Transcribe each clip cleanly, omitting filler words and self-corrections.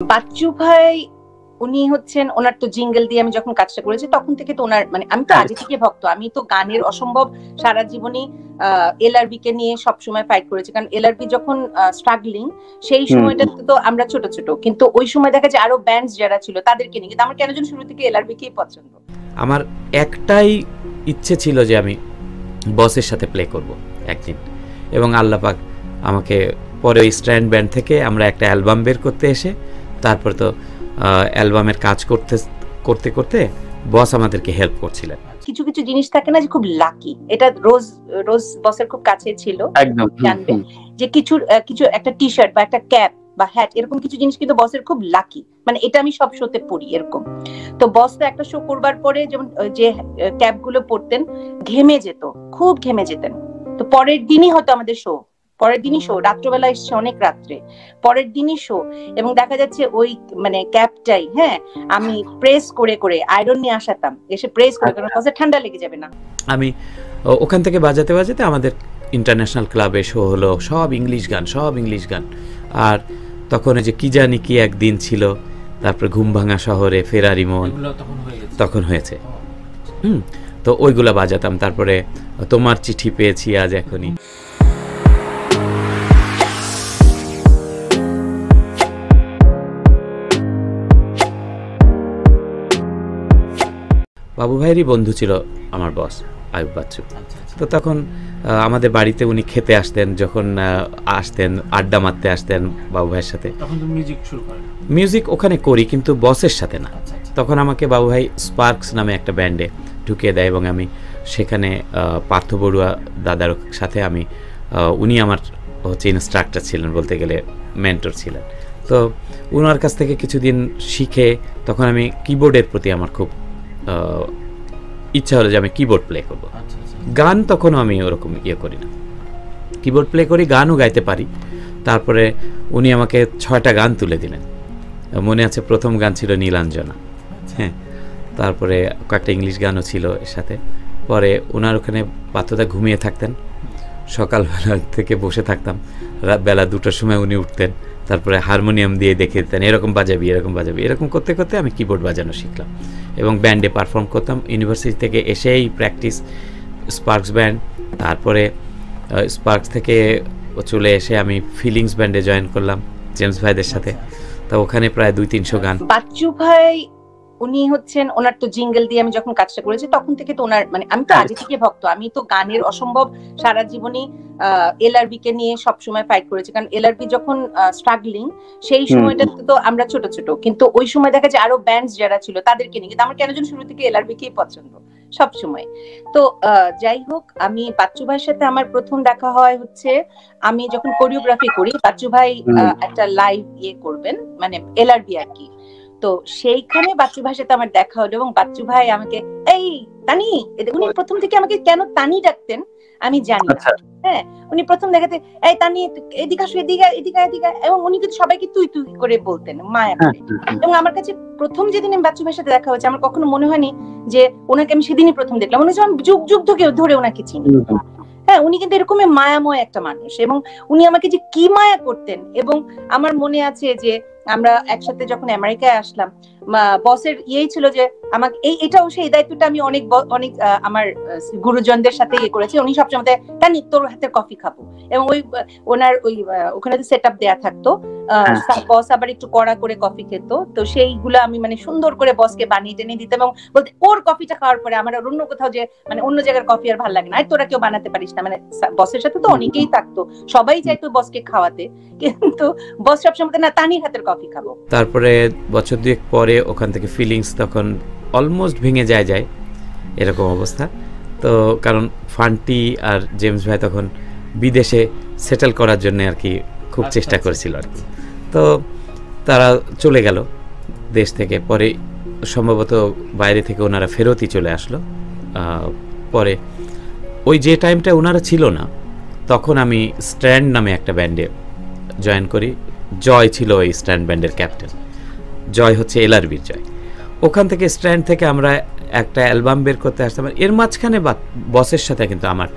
বাচ্চু ভাই উনি হচ্ছেন, ওনার তো জিঙ্গল দিয়ে আমি যখন কাজটা করেছি তখন থেকে তো ওনার মানে আমি তো আগে থেকে ভক্ত। আমি তো গানের অসম্ভব সারা জীবনই এলআরবি কে নিয়ে সবসময় ফাইট করেছি, কারণ এলআরবি যখন স্ট্রাগলিং সেই সময়টাতে তো আমরা ছোট ছোট, কিন্তু ওই সময় দেখা যায় আরো ব্যান্ডস যারা ছিল তাদেরকে নিয়ে, কিন্তু আমার কেন যেন শুরু থেকে এলআরবি কেই পছন্দ। আমার একটাই ইচ্ছে ছিল যে আমি বসের সাথে প্লে করব একদিন, এবং আল্লাহ পাক আমাকে পরে ওই স্ট্র্যান্ড ব্যান্ড থেকে আমরা একটা অ্যালবাম বের করতে এসে তারপর তো অ্যালবামের কাজ করতে করতে করতে বস আমাদেরকে হেল্প করছিলেন। কিছু কিছু জিনিস থাকে না যে খুব লাকি, এটা রোজ রোজ বসের খুব কাছে ছিল, জানবে যে কিছু কিছু একটা টি শার্ট বা একটা ক্যাপ বা হ্যাট এরকম কিছু জিনিস কিন্তু বসের খুব লাকি, মানে এটা আমি সব শোতে পড়ি এরকম। তো বস তো একটা শো করবার পরে যেমন যে ক্যাপ গুলো পরতেন ঘেমে যেত, খুব ঘেমে যেতেন, তো পরের দিনই হয়তো আমাদের শো, পরের দিনই শো, রাত্রবেলা এসছে অনেক রাত্রে, পরের দিনই শো, এবং দেখা যাচ্ছে ওই মানে ক্যাপটাই হ্যাঁ আমি প্রেস করে করে আয়রন নিয়ে আসাতাম, এসে প্রেস করে কারণ বসে ঠান্ডা লেগে যাবে না। আমি ওখান থেকে বাজাতে বাজাতে আমাদের ইন্টারন্যাশনাল ক্লাবে শো হলো, সব ইংলিশ গান, সব ইংলিশ গান। আর তখন যে কি জানি কি একদিন ছিল, তারপর ঘুম ভাঙা শহরে, ফেরারি মন তখন হয়েছে। তো ওইগুলা বাজাতাম। তারপরে তোমার চিঠি পেয়েছি আজ এখনই। বাবু ভাইয়েরই বন্ধু ছিল আমার বস আয়ুব বাচ্চু। তো তখন আমাদের বাড়িতে উনি খেতে আসতেন, যখন আসতেন আড্ডা মারতে আসতেন বাবু ভাইয়ের সাথে। মিউজিক ওখানে করি কিন্তু বসের সাথে না। তখন আমাকে বাবু ভাই স্পার্কস নামে একটা ব্যান্ডে ঢুকিয়ে দেয়, এবং আমি সেখানে পার্থ বড়ুয়া দাদার সাথে আমি উনি আমার হচ্ছে ইনস্ট্রাক্টর ছিলেন, বলতে গেলে মেন্টর ছিলেন। তো ওনার কাছ থেকে কিছুদিন শিখে তখন আমি কিবোর্ডের প্রতি আমার খুব ইচ্ছা হলো যে আমি কিবোর্ড প্লে করব। গান তখনও আমি ওরকম করি না, কিবোর্ড প্লে করি, গানও গাইতে পারি। তারপরে উনি আমাকে 6টা গান তুলে দিলেন। মনে আছে প্রথম গান ছিল নীলাঞ্জনা, হ্যাঁ, তারপরে কয়েকটা ইংলিশ গানও ছিল এর সাথে। পরে ওনার ওখানে পাত্রদা ঘুমিয়ে থাকতেন, সকালবেলা থেকে বসে থাকতাম, বেলা 2টার সময় উনি উঠতেন, তারপরে হারমোনিয়াম দিয়ে দেখিয়ে দিতেন এরকম বাজাবি এরকম বাজাবি। এরকম করতে করতে আমি কিবোর্ড বাজানো শিখলাম এবং ব্যান্ডে পারফর্ম করতাম। ইউনিভার্সিটি থেকে এসেই প্র্যাকটিস স্পার্কস ব্যান্ড, তারপরে স্পার্কস থেকে চলে এসে আমি ফিলিংস ব্যান্ডে জয়েন করলাম জেমস ভাইদের সাথে। তো ওখানে প্রায় 200-300 গান। বাচ্চু ভাই উনি হচ্ছেন, ওনার তো জিঙ্গল দিয়ে আমি যখন কাজটা করেছি তখন থেকে তো ওনার মানে আমি তো আগে থেকে ভক্ত। আমি তো গানের অসম্ভব সারা জীবনই এলআরবি কে নিয়ে সবসময় ফাইট করেছি, কারণ এলআরবি যখন স্ট্রাগলিং সেই সময়টাতে তো আমরা ছোট ছোট, কিন্তু ওই সময় দেখা যায় আরো ব্যান্ডস যারা ছিল তাদেরকে নিয়ে, কিন্তু আমার কেন যেন শুরু থেকে এলআরবি কেই পছন্দ সব সময়। তো যাই হোক, আমি বাচ্চু ভাইয়ের সাথে আমার প্রথম দেখা হয় হচ্ছে আমি যখন কোরিওগ্রাফি করি, বাচ্চু ভাই একটা লাইভ করবেন মানে এলআরবি আর কি। তো সেইখানে বাচ্চু ভাইয়ের সাথে আমার দেখা হলো, এবং বাচ্চু ভাই আমাকে এই তানি, উনি প্রথম থেকে আমাকে কেন তানি ডাকতেন আমি জানি না, হ্যাঁ উনি প্রথম দেখাতে এই তানি এদিকে আসো, এদিকে এদিকে এদিকে, এবং উনি কিন্তু সবাইকে তুই তুই করে বলতেন মায়া করে। এবং আমার কাছে প্রথম যেদিন আমি বাচ্চু ভাইয়ের সাথে দেখা হয়েছে আমার কখনো মনে হয়নি যে ওনাকে আমি সেদিনই প্রথম দেখলাম, মনে হচ্ছে আমি যুগ যুগ ধরে ওনাকে চিনি। হ্যাঁ, উনি কিন্তু এরকমই মায়াময় একটা মানুষ, এবং উনি আমাকে যে কি মায়া করতেন। এবং আমার মনে আছে যে আমরা একসাথে যখন আমেরিকায় আসলাম, বসের ছিল যে আমাকে এটাও সেই দায়িত্বটা আমি অনেক অনেক আমার গুরুজনদের সাথে করেছি। উনি সবসময় তানি তোর হাতের কফি খাবো, এবং ওই ওনার ওই ওখানে সেট আপ দেয়া থাকতো, বস আবার একটু কড়া করে কফি খেত, তো সেইগুলো আমি মানে সুন্দর করে বসকে বানিয়ে টেনে দিতাম, এবং বলতে ওর কফিটা খাওয়ার পরে আমার অন্য কোথাও যে মানে অন্য জায়গার কফি আর ভালো লাগে না, আর তোরা কেউ বানাতে পারিস না। মানে বসের সাথে তো অনেকেই থাকতো, সবাই চাইতো বসকে খাওয়াতে, কিন্তু বস সবসময় না তানির হাতের কফি খাবো। তারপরে বছর 2 পরে ওখান থেকে ফিলিংস তখন অলমোস্ট ভেঙে যায় এরকম অবস্থা। তো কারণ ফান্টি আর জেমস ভাই তখন বিদেশে সেটেল করার জন্য আর কি খুব চেষ্টা করেছিল আর কি। তো তারা চলে গেল দেশ থেকে, পরে সম্ভবত বাইরে থেকে ওনারা ফেরতই চলে আসলো। পরে ওই যে টাইমটা ওনারা ছিল না, তখন আমি স্ট্র্যান্ড নামে একটা ব্যান্ডে জয়েন করি। জয় ছিল ওই স্ট্র্যান্ড ব্যান্ডের ক্যাপ্টেন, জয় হচ্ছে এলআরবির জয়। ওখান থেকে স্ট্র্যান্ড থেকে আমরা একটা অ্যালবাম বের করতে আসতাম। এর মাঝখানে বসের সাথে কিন্তু আমার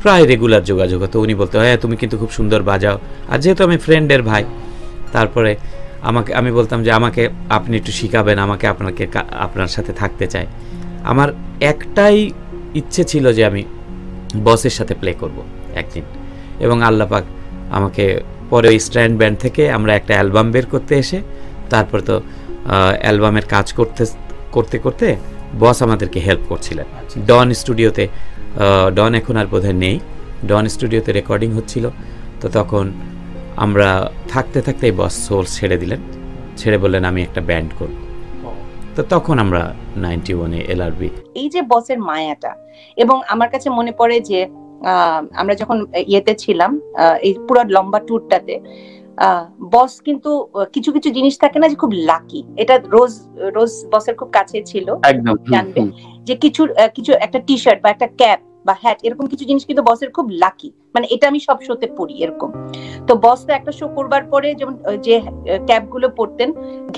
প্রায় রেগুলার যোগাযোগ হতো। উনি বলতো হ্যাঁ তুমি কিন্তু খুব সুন্দর বাজাও, আর যেহেতু আমি ফ্রেন্ডের ভাই, তারপরে আমি বলতাম যে আমাকে আপনি একটু শিখাবেন, আমাকে আপনার সাথে থাকতে চাই। আমার একটাই ইচ্ছে ছিল যে আমি বসের সাথে প্লে করব একদিন, এবং আল্লাহ পাক আমাকে পরে ওই স্ট্র্যান্ড ব্যান্ড থেকে আমরা একটা অ্যালবাম বের করতে এসে তারপর তো অ্যালবামের কাজ করতে করতে বস আমাদেরকে হেল্প করছিলেন। ডন স্টুডিওতে, ডন এখন আর বোধহয় নেই, ডন স্টুডিওতে রেকর্ডিং হচ্ছিল। তো তখন আমরা থাকতে থাকতেই বস সোল ছেড়ে দিলেন, ছেড়ে বললেন আমি একটা ব্যান্ড করব। তো তখন আমরা 91-এ এলআরবি। এই যে বসের মায়াটা, এবং আমার কাছে মনে পড়ে যে আমরা যখন ইয়েতে ছিলাম এই পুরো লম্বা ট্যুরটাতে, বস কিন্তু কিছু কিছু জিনিস থাকে না যে খুব লাকি, এটা রোজ বসের খুব কাছে ছিল, জানবে যে কিছু একটা টি শার্ট বা একটা ক্যাপ বা হ্যাট, এরকম কিছু জিনিস কিন্তু বসের খুব লাকি, মানে এটা আমি সব শোতে পড়ি এরকম। তো বস তো একটা শো করবার পরে যেমন যে ক্যাপ গুলো পরতেন,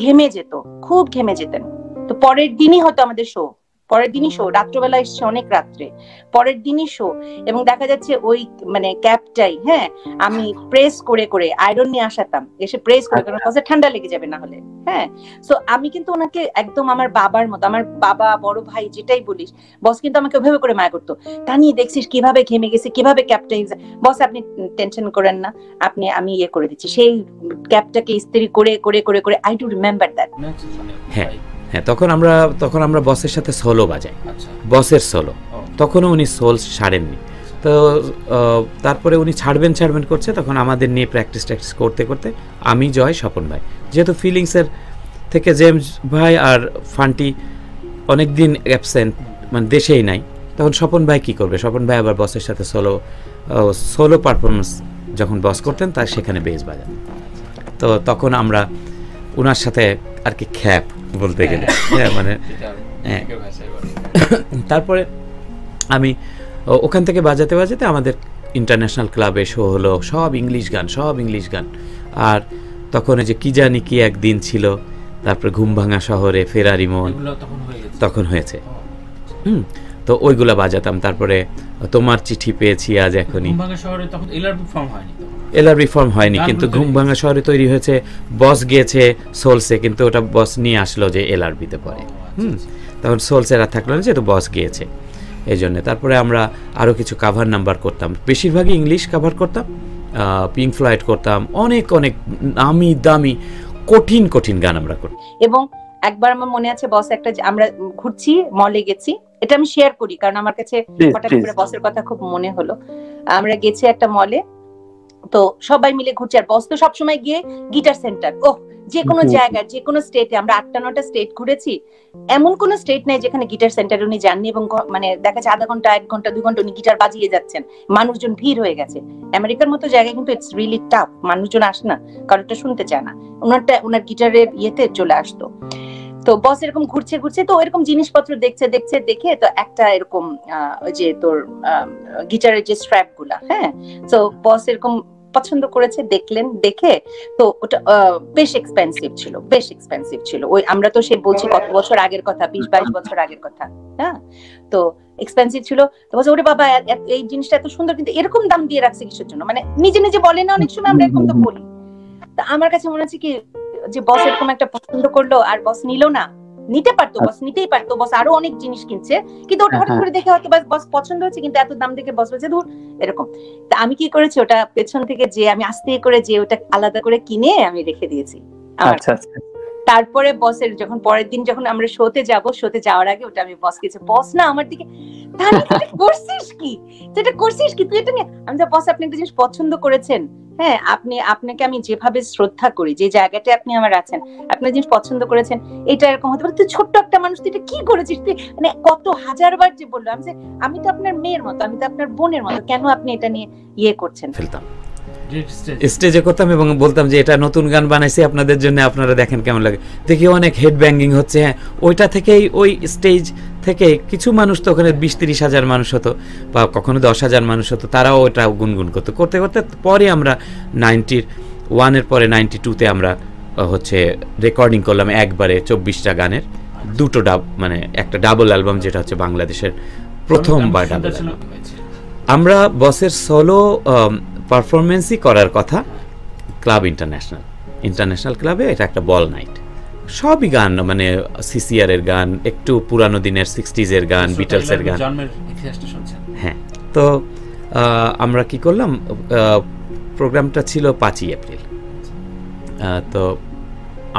ঘেমে যেত, খুব ঘেমে যেতেন। তো পরের দিনই হয়তো আমাদের শো, পরের দিনই শো, রাত্রবেলা এসছে অনেক রাত্রে, পরের দিনই শো, এবং দেখা যাচ্ছে ওই মানে ক্যাপটাই হ্যাঁ আমি প্রেস করে করে আয়রন নিয়ে আসাতাম, এসে প্রেস করে, কারণ বসে ঠান্ডা লেগে যাবে না হলে। হ্যাঁ, সো আমি কিন্তু ওনাকে একদম আমার বাবার মতো, আমার বাবা বড় ভাই যেটাই বলিস, বস কিন্তু আমাকে ওইভাবে করে মায়া করতো। তা নিয়ে দেখছিস কিভাবে ঘেমে গেছে, কিভাবে ক্যাপটা বস আপনি টেনশন করেন না, আমি ইয়ে করে দিচ্ছি, সেই ক্যাপটাকে ইস্ত্রি করে করে করে করে, আই ডু রিমেম্বার দ্যাট। হ্যাঁ হ্যাঁ, তখন আমরা বসের সাথে সোলো বাজাই, বসের সোলো, তখনও উনি সোল ছাড়েননি। তো তারপরে উনি ছাড়বেন করছে, তখন আমাদের নিয়ে প্র্যাকটিস করতে করতে আমি, জয়, স্বপন ভাই, যেহেতু ফিলিংসের থেকে জেমস ভাই আর ফান্টি অনেক দিন অ্যাবসেন্ট, মানে দেশেই নাই, তখন স্বপন ভাই কি করবে, স্বপন ভাই আবার বসের সাথে সোলো পারফরমেন্স যখন বস করতেন তার সেখানে বেস বাজান। তো তখন আমরা ওনার সাথে আর কি খ্যাপ বলতে গেলে, মানে তারপরে আমি ওখান থেকে বাজাতে বাজাতে আমাদের ইন্টারন্যাশনাল ক্লাবে শো হলো, সব ইংলিশ গান। আর তখন যে কি জানি কি একদিন ছিল, তারপরে ঘুম ভাঙা শহরে, ফেরারি মন তখন হয়েছে, তো ওইগুলা বাজাতাম। তারপরে তোমার চিঠি পেয়েছি আজ এখনই, এলআরবি ফর্ম হয়নি, কিন্তু ঘুম ভাঙা শহরে তৈরি হয়েছে, বস গিয়েছে সোলসে, কিন্তু ওটা বস নিয়ে আসলো যে এলআরবিতে পরে, তখন সোলসের আর থাকলো না, যেহেতু বস গিয়েছে এই জন্যে। তারপরে আমরা আরও কিছু কাভার নাম্বার করতাম, বেশিরভাগই ইংলিশ কাভার করতাম, পিঙ্ক ফ্লয়েড করতাম, অনেক নামি দামি কঠিন গান আমরা করতাম। এবং একবার আমার মনে আছে, বস একটা আমরা ঘুরছি, মলে গেছি, এটা আমি শেয়ার করি কারণ আমার কাছে হঠাৎ করে বসের কথা খুব মনে হলো। আমরা গেছি একটা মলে, তো সবাই মিলে ঘুরছি, আর বস তো সবসময় গিয়ে গিটার সেন্টার, যে কোনো জায়গায়, যে কোনো স্টেটে, আমরা 8টা-9টা স্টেট ঘুরেছি, এমন কোন স্টেট নাই যেখানে গিটার সেন্টার উনি যাননি, এবং মানে দেখা যাচ্ছে আধা ঘন্টা, 1 ঘন্টা, 2 ঘন্টা উনি গিটার বাজিয়ে যাচ্ছেন, মানুষজন ভিড় হয়ে গেছে। আমেরিকার মতো জায়গায় কিন্তু ইটস রিয়েলি টাফ, মানুষজন আসে না, কারোটা শুনতে চায় না, ওনার গিটারের ইয়েতে চলে আসতো। তো বস এরকম ঘুরছে, তো এরকম জিনিসপত্র দেখে তো একটা এরকম যে তোর গিটারের যে স্ট্র্যাপ গুলা, হ্যাঁ, তো বস এরকম পছন্দ করেছে, দেখে তো ওটা বেশ এক্সপেন্সিভ ছিল। ওই আমরা তো সে বলছি কত বছর আগের কথা, 20-22 বছর আগের কথা, হ্যাঁ, তো এক্সপেন্সিভ ছিল। তো বলছে ওরে বাবা, এই জিনিসটা এত সুন্দর, কিন্তু এরকম দাম দিয়ে রাখছে কিসের জন্য, মানে নিজে বলে না, অনেক সময় আমরা এরকম তো বলি। তা আমার কাছে মনে হচ্ছে কি যে বস এরকম একটা পছন্দ করলো আর বস নিল না, নিতে পারতো, বস নিতেই পারতো, বস আরো অনেক জিনিস কিনছে, কিন্তু ওটা হঠাৎ করে দেখে হয়তো বস পছন্দ হচ্ছে, কিন্তু এত দাম দেখে বস বলছে ধুর, এরকম। তা আমি কি করেছি, ওটা পেছন থেকে যে আমি আস্তে করে যে ওটা আলাদা করে কিনে আমি রেখে দিয়েছি। তারপরে বসের যখন পরের দিন যখন আমরা শোতে যাওয়ার আগে ওটা আমি বস কিছু, বস না আমার দিকে, করছিস কি তুই এটা নিয়ে, আমি বস আপনি একটা জিনিস পছন্দ করেছেন, হ্যাঁ, আপনাকে আমি যেভাবে শ্রদ্ধা করি, যে জায়গাটা আপনি আমার আছেন, আপনার জিনিস পছন্দ করেছেন, এটা এরকম হতে পারে, তুই ছোট্ট একটা মানুষ, তুই এটা কি করেছিস, তুই মানে কত হাজারবার যে বললো, আমি তো আপনার মেয়ের মতো, আমি তো আপনার বোনের মতো, কেন আপনি এটা নিয়ে ইয়ে করছেন। ফেলতাম, স্টেজে করতাম এবং বলতাম যে এটা নতুন গান বানাইছি আপনাদের জন্য, আপনারা দেখেন কেমন লাগে। দেখি অনেক হেড ব্যাঙ্গিং হচ্ছে, হ্যাঁ, ওইটা থেকেই ওই স্টেজ থেকে কিছু মানুষ, তো ওখানে 20-30 হাজার মানুষ হতো বা কখনো 10,000 মানুষ হতো, তারাও ওটা গুনগুন করতে পরে আমরা 91-এর পরে 92-তে আমরা হচ্ছে রেকর্ডিং করলাম একবারে 24টা গানের, দুটো মানে একটা ডাবল অ্যালবাম, যেটা হচ্ছে বাংলাদেশের প্রথমবার ডাবল অ্যালবাম। আমরা বসের সোলো পারফরমেন্সই করার কথা ক্লাব ইন্টারন্যাশনাল ক্লাবে এটা একটা বল নাইট, সবই গান, মানে সিসিআর এর গান, একটু পুরানো দিনের 60s এর গান, বিটলসের গান। হ্যাঁ, তো আমরা কি করলাম, প্রোগ্রামটা ছিল 5ই এপ্রিল। তো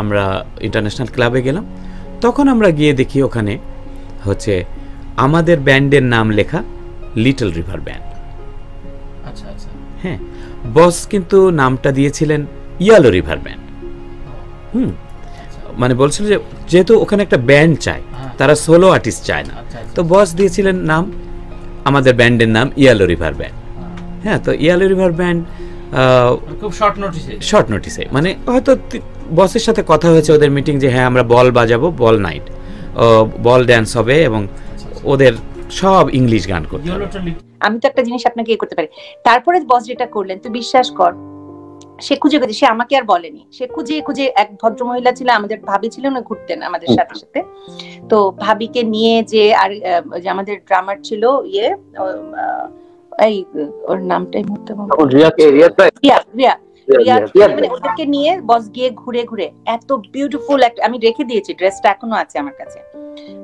আমরা ইন্টারন্যাশনাল ক্লাবে গেলাম। তখন আমরা গিয়ে দেখি ওখানে হচ্ছে আমাদের ব্যান্ডের নাম লেখা লিটল রিভার ব্যান্ড। আচ্ছা আচ্ছা। হ্যাঁ, বস কিন্তু নামটা দিয়েছিলেন ইয়েলো রিভার ব্যান্ড। মানে বলছিল যে যেহেতু ওখানে একটা ব্যান্ড চায়, তারা সোলো আর্টিস্ট চায় না, তো বস দিয়েছিলেন নাম, আমাদের ব্যান্ডের নাম ইয়েলো রিভার ব্যান্ড। হ্যাঁ, তো ইয়েলো রিভার ব্যান্ড খুব শর্ট নোটিসে মানে হয়তো বসের সাথে কথা হয়েছে ওদের মিটিং যে হ্যাঁ আমরা বল বাজাবো, বল নাইট, বল ড্যান্স হবে, এবং ওদের সব ইংলিশ গান করতে হবে। আমি তো একটা জিনিস আপনাকে করতে পারি। তারপরে বস যেটা করলেন, তুই বিশ্বাস কর, সে খুঁজে সে আমাকে আর বলেনি, সে খুঁজে খুঁজে, এক ভদ্র মহিলা ছিল আমাদের, ভাবি ছিল না, ঘুরতেন আমাদের সাথে সাথে, তো ভাবিকে নিয়ে যে, আর যে আমাদের ড্রামার ছিল ইয়ে, এই ওর নামটাই মুহূর্তে ওদেরকে নিয়ে বস গিয়ে ঘুরে ঘুরে এত বিউটিফুল একটা, আমি রেখে দিয়েছি ড্রেসটা, এখনো আছে আমার কাছে,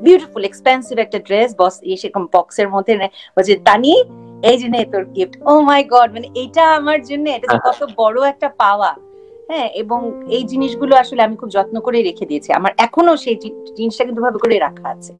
বিউটিফুল এক্সপেন্সিভ একটা ড্রেস, বস সেরকম বক্সের মধ্যে বলছে, তানি এই যে নে তোর গিফট। ও মাই গড, মানে এটা আমার জন্য এটা কত বড় একটা পাওয়া। হ্যাঁ, এবং এই জিনিসগুলো আসলে আমি খুব যত্ন করে রেখে দিয়েছি, আমার এখনো সেই জিনিসটা কিন্তু ভাবে করে রাখা আছে।